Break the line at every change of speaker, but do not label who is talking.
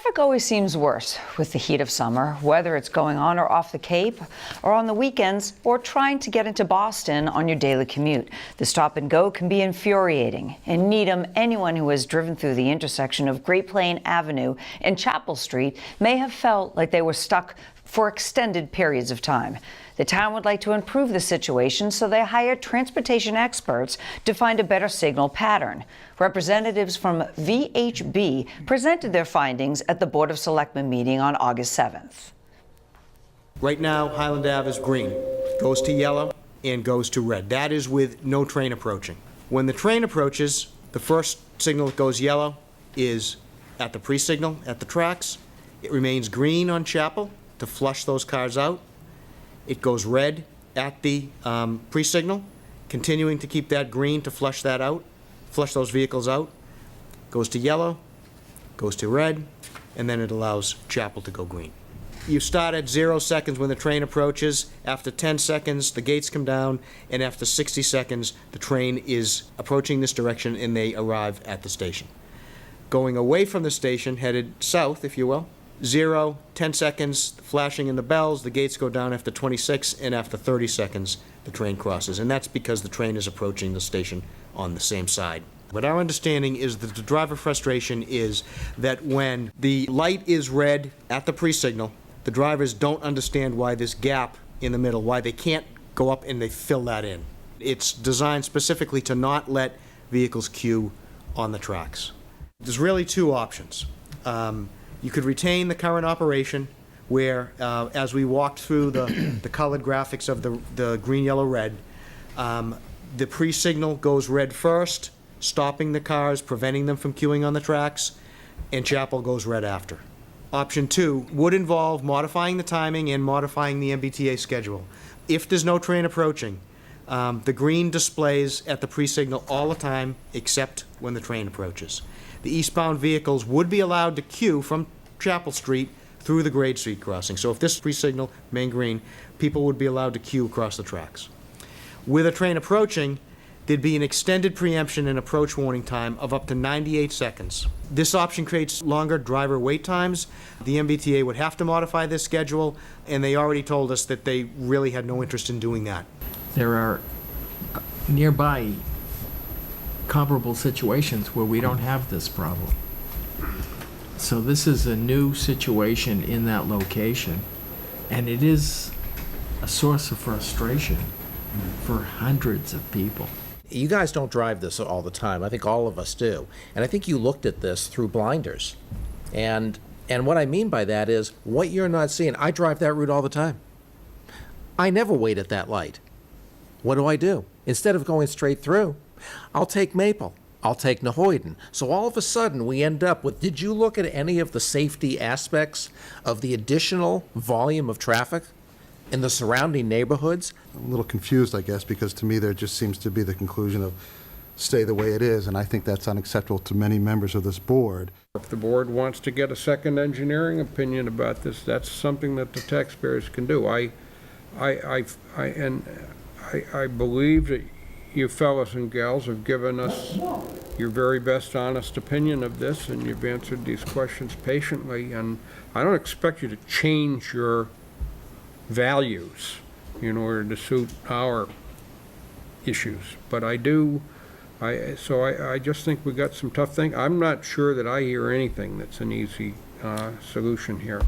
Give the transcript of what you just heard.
Traffic always seems worse with the heat of summer, whether it's going on or off the Cape, or on the weekends, or trying to get into Boston on your daily commute. The stop and go can be infuriating. In Needham, anyone who has driven through the intersection of Great Plain Avenue and Chapel Street may have felt like they were stuck for extended periods of time. The town would like to improve the situation, so they hired transportation experts to find a better signal pattern. Representatives from VHB presented their findings at the Board of Selectmen meeting on August 7th.
Right now, Highland Ave is green, goes to yellow, and goes to red. That is with no train approaching. When the train approaches, the first signal that goes yellow is at the pre-signal at the tracks. It remains green on Chapel to flush those cars out. It goes red at the pre-signal, continuing to keep that green to flush that out, flush those vehicles out. Goes to yellow, goes to red, and then it allows Chapel to go green. You start at 0 seconds when the train approaches. After 10 seconds, the gates come down, and after 60 seconds, the train is approaching this direction and they arrive at the station. Going away from the station, headed south, if you will, 0, 10 seconds, flashing in the bells, the gates go down after 26, and after 30 seconds, the train crosses. And that's because the train is approaching the station on the same side. But our understanding is that the driver frustration is that when the light is red at the pre-signal, the drivers don't understand why this gap in the middle, why they can't go up and they fill that in. It's designed specifically to not let vehicles queue on the tracks. There's really two options. You could retain the current operation where, as we walked through the colored graphics of the green, yellow, red, the pre-signal goes red first, stopping the cars, preventing them from queuing on the tracks, and Chapel goes red after. Option 2 would involve modifying the timing and modifying the MBTA schedule. If there's no train approaching, the green displays at the pre-signal all the time except when the train approaches. The eastbound vehicles would be allowed to queue from Chapel Street through the Grade Street crossing. So if this pre-signal remained green, people would be allowed to queue across the tracks. With a train approaching, there'd be an extended preemption and approach warning time of up to 98 seconds. This option creates longer driver wait times. The MBTA would have to modify this schedule, and they already told us that they really had no interest in doing that.
There are nearby comparable situations where we don't have this problem. So this is a new situation in that location, and it is a source of frustration for hundreds of people.
You guys don't drive this all the time. I think all of us do. And I think you looked at this through blinders. And what I mean by that is what you're not seeing. I drive that route all the time. I never wait at that light. What do? Instead of going straight through, I'll take Maple. I'll take Nahoyden. So all of a sudden we end up with, did you look at any of the safety aspects of the additional volume of traffic in the surrounding neighborhoods?
I'm a little confused, I guess, because to me there just seems to be the conclusion of stay the way it is, and I think that's unacceptable to many members of this board.
If the board wants to get a second engineering opinion about this, that's something that the taxpayers can do. I believe that you fellas and gals have given us your very best honest opinion of this, and you've answered these questions patiently, and I don't expect you to change your values in order to suit our issues, but I just think we got some tough things. I'm not sure that I hear anything that's an easy solution here.